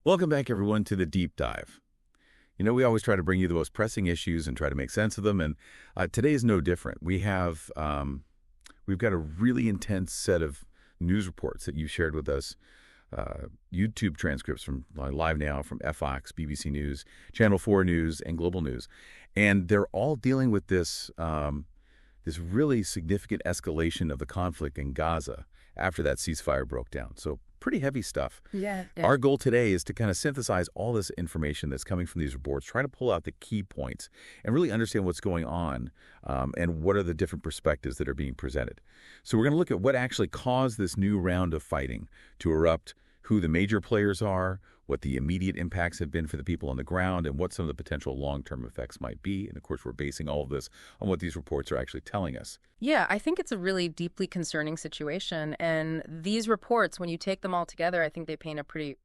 Welcome back, everyone, to the Deep Dive. We always try to bring you the most pressing issues and try to make sense of them, and today is no different. We've got a really intense set of news reports that you shared with us, YouTube transcripts from Live Now, from FX, BBC News, Channel 4 News, and Global News, and they're all dealing with this really significant escalation of the conflict in Gaza after that ceasefire broke down. So pretty heavy stuff. Yeah. Our goal today is to kind of synthesize all this information that's coming from these reports, try to pull out the key points and really understand what's going on and what are the different perspectives that are being presented. So we're going to look at what actually caused this new round of fighting to erupt, who the major players are, what the immediate impacts have been for the people on the ground, and what some of the potential long-term effects might be. And of course, we're basing all of this on what these reports are actually telling us. Yeah, I think it's a really deeply concerning situation. And these reports, when you take them all together, I think they paint a pretty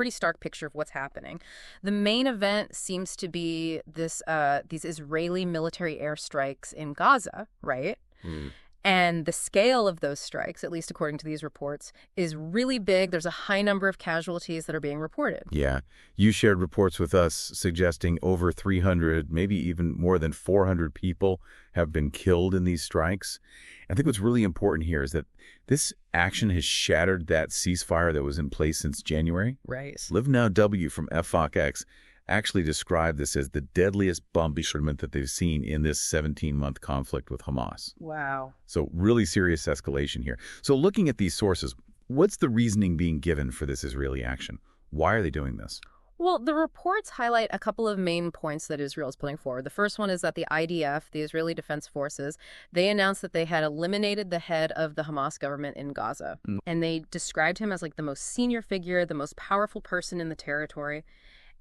stark picture of what's happening. The main event seems to be these Israeli military airstrikes in Gaza, right? Mm. And the scale of those strikes, at least according to these reports, is really big. There's a high number of casualties that are being reported. Yeah. You shared reports with us suggesting over 300, maybe even more than 400 people have been killed in these strikes. I think what's really important here is that this action has shattered that ceasefire that was in place since January. Right. Live Now W from FOX actually described this as the deadliest bombardment that they've seen in this 17-month conflict with Hamas. Wow. So really serious escalation here. So looking at these sources, what's the reasoning being given for this Israeli action? Why are they doing this? Well, the reports highlight a couple of main points that Israel is putting forward. The first one is that the IDF, the Israeli Defense Forces, they announced that they had eliminated the head of the Hamas government in Gaza. And they described him as like the most senior figure, the most powerful person in the territory.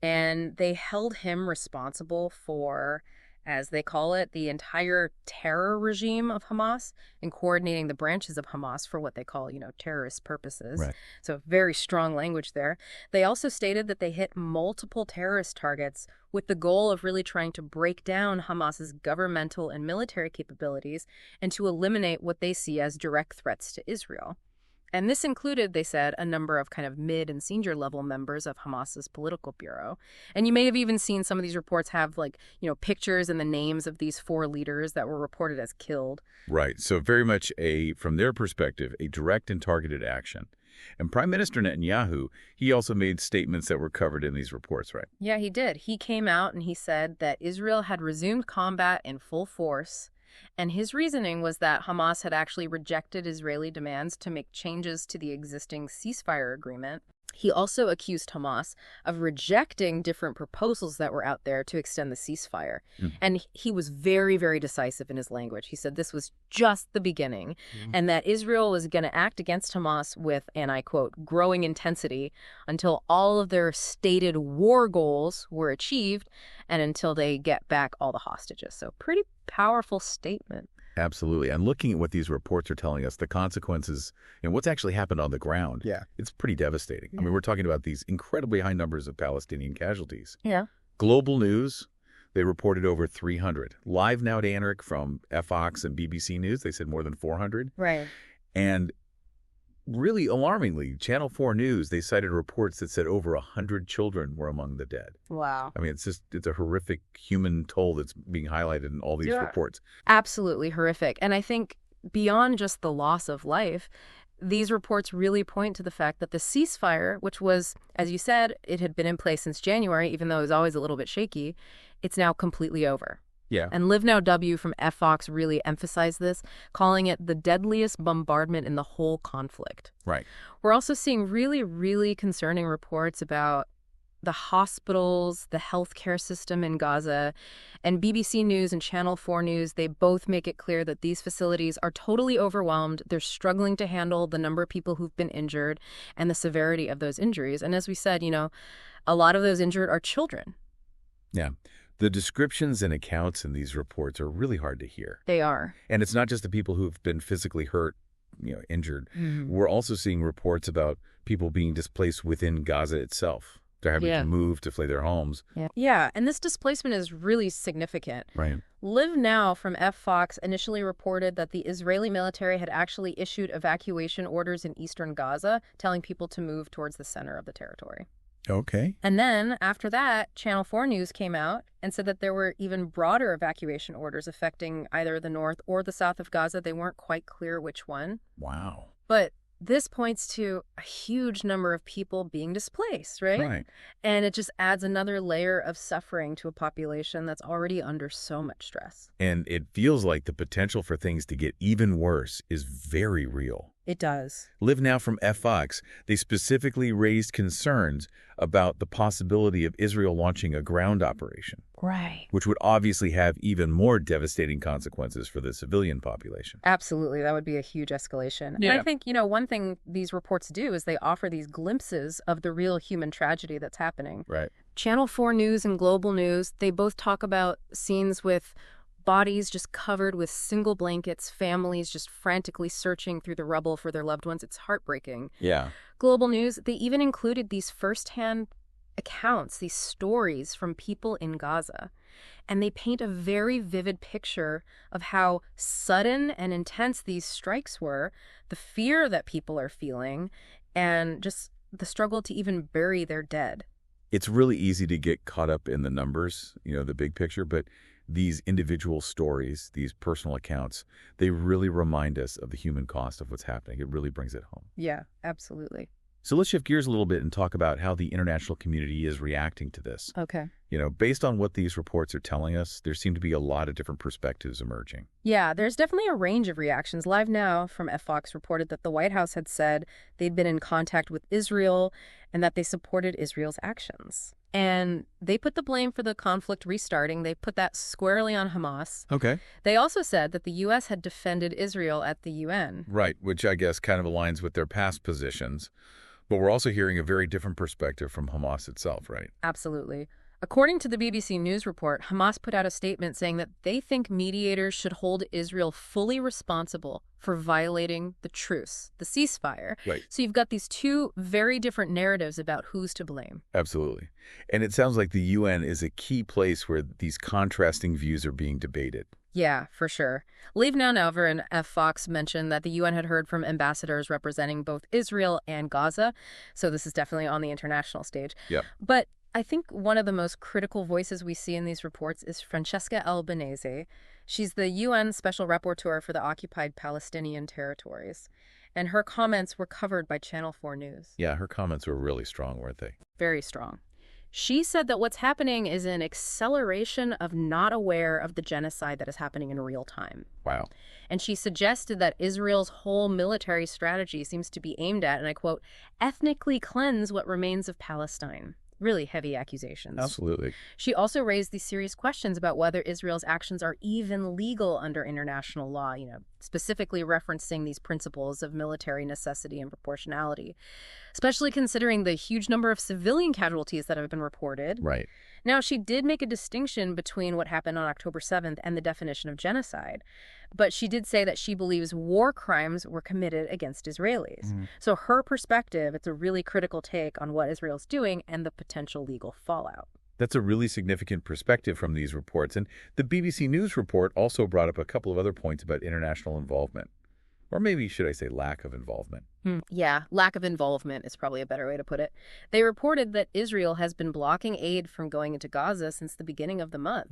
And they held him responsible for, as they call it, the entire terror regime of Hamas and coordinating the branches of Hamas for what they call, terrorist purposes. Right. So very strong language there. They also stated that they hit multiple terrorist targets with the goal of really trying to break down Hamas's governmental and military capabilities and to eliminate what they see as direct threats to Israel. And this included, they said, a number of kind of mid and senior level members of Hamas's political bureau. And you may have even seen some of these reports have pictures and the names of these 4 leaders that were reported as killed. Right. So very much from their perspective, a direct and targeted action. And Prime Minister Netanyahu, he also made statements that were covered in these reports, right? Yeah, he did. He came out and he said that Israel had resumed combat in full force. And his reasoning was that Hamas had actually rejected Israeli demands to make changes to the existing ceasefire agreement. He also accused Hamas of rejecting different proposals that were out there to extend the ceasefire. And he was very, very decisive in his language. He said this was just the beginning and that Israel was going to act against Hamas with, and I quote, growing intensity until all of their stated war goals were achieved and until they get back all the hostages. So pretty powerful statement. Absolutely. And looking at what these reports are telling us, the consequences and what's actually happened on the ground, it's pretty devastating. I mean, we're talking about these incredibly high numbers of Palestinian casualties. Yeah. Global News, they reported over 300. Live Now to Anric from FOX and BBC News, they said more than 400. Right. And really alarmingly, Channel 4 News, they cited reports that said over 100 children were among the dead. Wow. I mean, it's a horrific human toll that's being highlighted in all these reports. Absolutely horrific. And I think beyond just the loss of life, these reports really point to the fact that the ceasefire, which was, as you said, it had been in place since January, even though it was always a little bit shaky, it's now completely over. Yeah. And Live Now W from FOX really emphasized this, calling it the deadliest bombardment in the whole conflict. Right. We're also seeing really, really concerning reports about the hospitals, the healthcare system in Gaza, and BBC News and Channel 4 News, they both make it clear that these facilities are totally overwhelmed. They're struggling to handle the number of people who've been injured and the severity of those injuries. And as we said, a lot of those injured are children. Yeah. The descriptions and accounts in these reports are really hard to hear. They are. And it's not just the people who've been physically hurt, injured. We're also seeing reports about people being displaced within Gaza itself. They're having to move to flee their homes. Yeah, and this displacement is really significant. Right. Live Now from FOX initially reported that the Israeli military had actually issued evacuation orders in eastern Gaza, telling people to move towards the center of the territory. Okay. And then, after that, Channel 4 News came out and said that there were even broader evacuation orders affecting either the north or the south of Gaza. They weren't quite clear which one. Wow. But this points to a huge number of people being displaced, right? Right. And it just adds another layer of suffering to a population that's already under so much stress. And it feels like the potential for things to get even worse is very real. It does. Live Now from FX, they specifically raised concerns about the possibility of Israel launching a ground operation, Right. which would obviously have even more devastating consequences for the civilian population. Absolutely. That would be a huge escalation. Yeah. And I think, one thing these reports do is they offer these glimpses of the real human tragedy that's happening. Right. Channel 4 News and Global News, they both talk about scenes with bodies just covered with single blankets, families just frantically searching through the rubble for their loved ones. It's heartbreaking. Yeah. Global News, they even included these firsthand accounts, these stories from people in Gaza. And they paint a very vivid picture of how sudden and intense these strikes were, the fear that people are feeling, and just the struggle to even bury their dead. It's really easy to get caught up in the numbers, the big picture, but these individual stories, these personal accounts, they really remind us of the human cost of what's happening. It really brings it home. Yeah, absolutely. So let's shift gears a little bit and talk about how the international community is reacting to this. Okay. Based on what these reports are telling us, there seem to be a lot of different perspectives emerging. Yeah, there's definitely a range of reactions. Live Now from FX reported that the White House had said they'd been in contact with Israel and that they supported Israel's actions. And they put the blame for the conflict restarting. They put that squarely on Hamas. Okay. They also said that the U.S. had defended Israel at the UN. Right, which I guess kind of aligns with their past positions. But we're also hearing a very different perspective from Hamas itself, right? Absolutely. According to the BBC News report, Hamas put out a statement saying that they think mediators should hold Israel fully responsible for violating the truce, the ceasefire. Right. So you've got these two very different narratives about who's to blame. Absolutely. And it sounds like the UN is a key place where these contrasting views are being debated. Yeah, for sure. Leave Now Never and F. Fox mentioned that the UN had heard from ambassadors representing both Israel and Gaza. So this is definitely on the international stage. Yep. But I think one of the most critical voices we see in these reports is Francesca Albanese. She's the UN Special Rapporteur for the occupied Palestinian territories. And her comments were covered by Channel 4 News. Yeah, her comments were really strong, weren't they? Very strong. She said that what's happening is an acceleration of not aware of the genocide that is happening in real time. Wow. And she suggested that Israel's whole military strategy seems to be aimed at, and I quote, ethnically cleanse what remains of Palestine. Really heavy accusations. Absolutely. She also raised these serious questions about whether Israel's actions are even legal under international law, specifically referencing these principles of military necessity and proportionality, especially considering the huge number of civilian casualties that have been reported. Right. Now, she did make a distinction between what happened on October 7th and the definition of genocide, but she did say that she believes war crimes were committed against Israelis. Mm-hmm. So her perspective, it's a really critical take on what Israel's doing and the potential legal fallout. That's a really significant perspective from these reports. And the BBC News report also brought up a couple of other points about international involvement. Or maybe, should I say, lack of involvement. Yeah, lack of involvement is probably a better way to put it. They reported that Israel has been blocking aid from going into Gaza since the beginning of the month,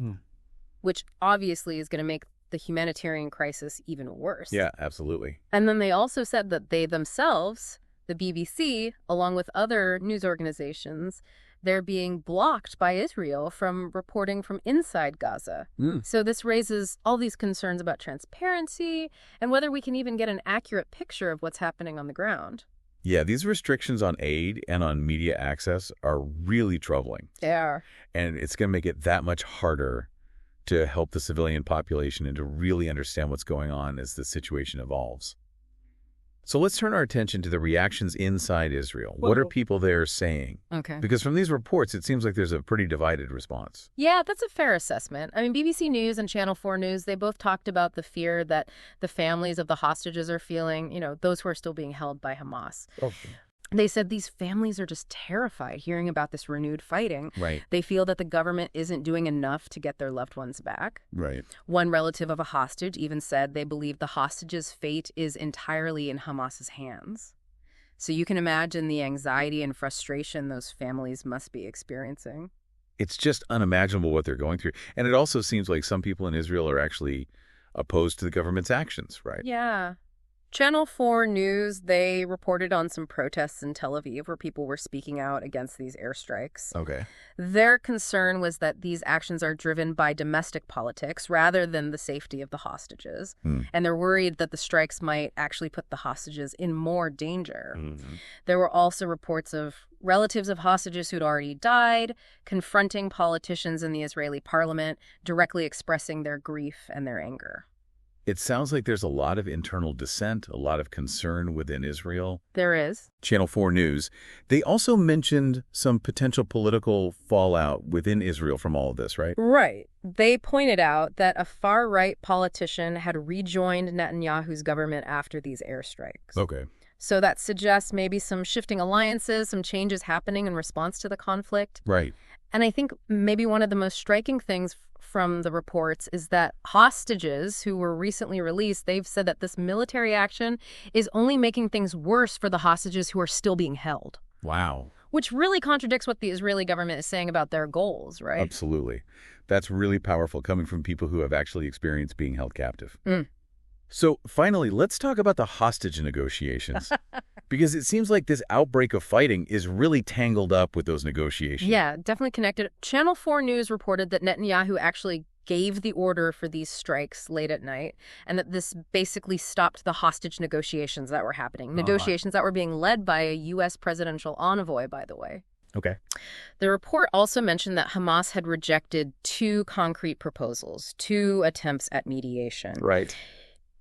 which obviously is going to make the humanitarian crisis even worse. Yeah, absolutely. And then they also said that they themselves, the BBC, along with other news organizations, they're being blocked by Israel from reporting from inside Gaza. So this raises all these concerns about transparency and whether we can even get an accurate picture of what's happening on the ground. Yeah, these restrictions on aid and on media access are really troubling. They are. And it's going to make it that much harder to help the civilian population and to really understand what's going on as the situation evolves. So let's turn our attention to the reactions inside Israel. What are people there saying? Okay. Because from these reports, it seems like there's a pretty divided response. Yeah, that's a fair assessment. I mean, BBC News and Channel 4 News, they both talked about the fear that the families of the hostages are feeling, those who are still being held by Hamas. Okay. They said these families are just terrified hearing about this renewed fighting. Right. They feel that the government isn't doing enough to get their loved ones back. Right. One relative of a hostage even said they believe the hostage's fate is entirely in Hamas's hands. So you can imagine the anxiety and frustration those families must be experiencing. It's just unimaginable what they're going through. And it also seems like some people in Israel are actually opposed to the government's actions, right? Yeah. Channel 4 News, they reported on some protests in Tel Aviv where people were speaking out against these airstrikes. Okay. Their concern was that these actions are driven by domestic politics rather than the safety of the hostages. And they're worried that the strikes might actually put the hostages in more danger. There were also reports of relatives of hostages who'd already died, confronting politicians in the Israeli parliament, directly expressing their grief and their anger. It sounds like there's a lot of internal dissent, a lot of concern within Israel. There is. Channel 4 News. They also mentioned some potential political fallout within Israel from all of this, right? Right. They pointed out that a far-right politician had rejoined Netanyahu's government after these airstrikes. Okay. So that suggests maybe some shifting alliances, some changes happening in response to the conflict. Right. And I think maybe one of the most striking things from the reports is that hostages who were recently released, they've said that this military action is only making things worse for the hostages who are still being held. Wow. Which really contradicts what the Israeli government is saying about their goals, right? Absolutely. That's really powerful coming from people who have actually experienced being held captive. So finally, let's talk about the hostage negotiations. Because it seems like this outbreak of fighting is really tangled up with those negotiations. Yeah, definitely connected. Channel 4 News reported that Netanyahu actually gave the order for these strikes late at night, and that this basically stopped the hostage negotiations that were happening. Negotiations that were being led by a U.S. presidential envoy, by the way. Okay. The report also mentioned that Hamas had rejected 2 concrete proposals, 2 attempts at mediation. Right.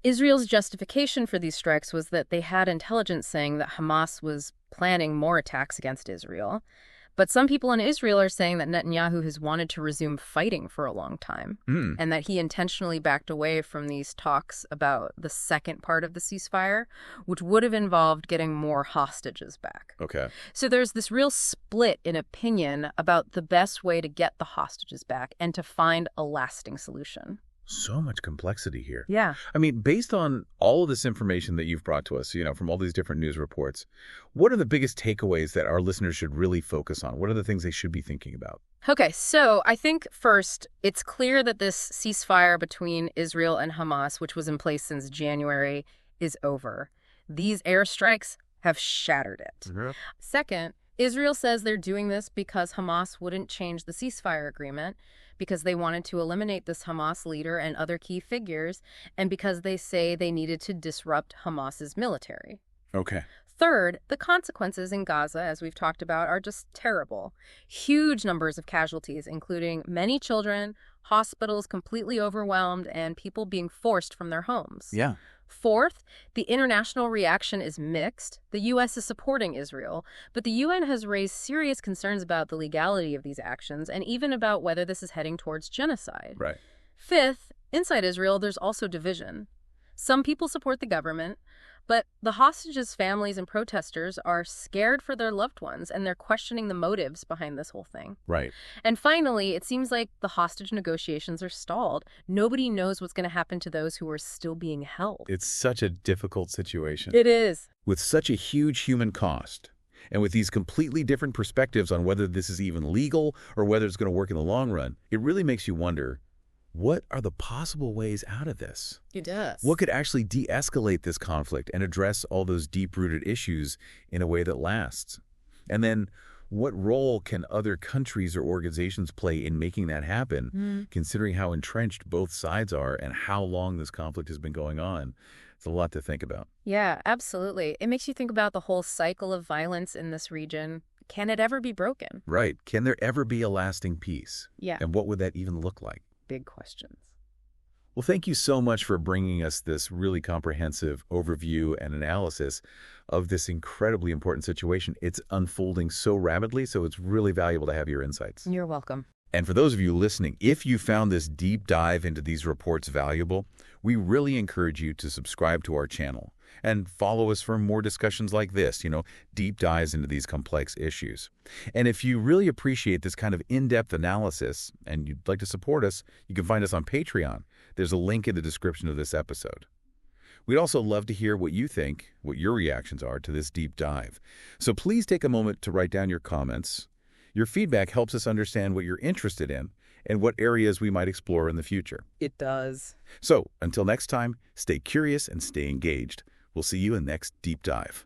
Israel's justification for these strikes was that they had intelligence saying that Hamas was planning more attacks against Israel. But some people in Israel are saying that Netanyahu has wanted to resume fighting for a long time, and that he intentionally backed away from these talks about the second part of the ceasefire, which would have involved getting more hostages back. Okay. So there's this real split in opinion about the best way to get the hostages back and to find a lasting solution. So much complexity here. Yeah. I mean, based on all of this information that you've brought to us, from all these different news reports, what are the biggest takeaways that our listeners should really focus on? What are the things they should be thinking about? Okay, so I think first, it's clear that this ceasefire between Israel and Hamas, which was in place since January, is over. These airstrikes have shattered it. Second, Israel says they're doing this because Hamas wouldn't change the ceasefire agreement, because they wanted to eliminate this Hamas leader and other key figures, and because they say they needed to disrupt Hamas's military. Okay. Third, the consequences in Gaza, as we've talked about, are just terrible. Huge numbers of casualties, including many children, hospitals completely overwhelmed, and people being forced from their homes. Yeah. Fourth, the international reaction is mixed. The U.S. is supporting Israel, but the UN has raised serious concerns about the legality of these actions and even about whether this is heading towards genocide. Right. Fifth, inside Israel, there's also division. Some people support the government, but the hostages' families and protesters are scared for their loved ones, and they're questioning the motives behind this whole thing. Right. And finally, it seems like the hostage negotiations are stalled. Nobody knows what's going to happen to those who are still being held. It's such a difficult situation. It is. With such a huge human cost, and with these completely different perspectives on whether this is even legal or whether it's going to work in the long run, it really makes you wonder, what are the possible ways out of this? It does. What could actually de-escalate this conflict and address all those deep-rooted issues in a way that lasts? And then, what role can other countries or organizations play in making that happen, considering how entrenched both sides are and how long this conflict has been going on? It's a lot to think about. Yeah, absolutely. It makes you think about the whole cycle of violence in this region. Can it ever be broken? Right. Can there ever be a lasting peace? Yeah. And what would that even look like? Big questions. Well, thank you so much for bringing us this really comprehensive overview and analysis of this incredibly important situation. It's unfolding so rapidly, so it's really valuable to have your insights. You're welcome. And for those of you listening, if you found this deep dive into these reports valuable, we really encourage you to subscribe to our channel and follow us for more discussions like this, deep dives into these complex issues. And if you really appreciate this kind of in-depth analysis and you'd like to support us, you can find us on Patreon. There's a link in the description of this episode. We'd also love to hear what you think, what your reactions are to this deep dive. So please take a moment to write down your comments. Your feedback helps us understand what you're interested in and what areas we might explore in the future. It does. So, until next time, stay curious and stay engaged. We'll see you in the next deep dive.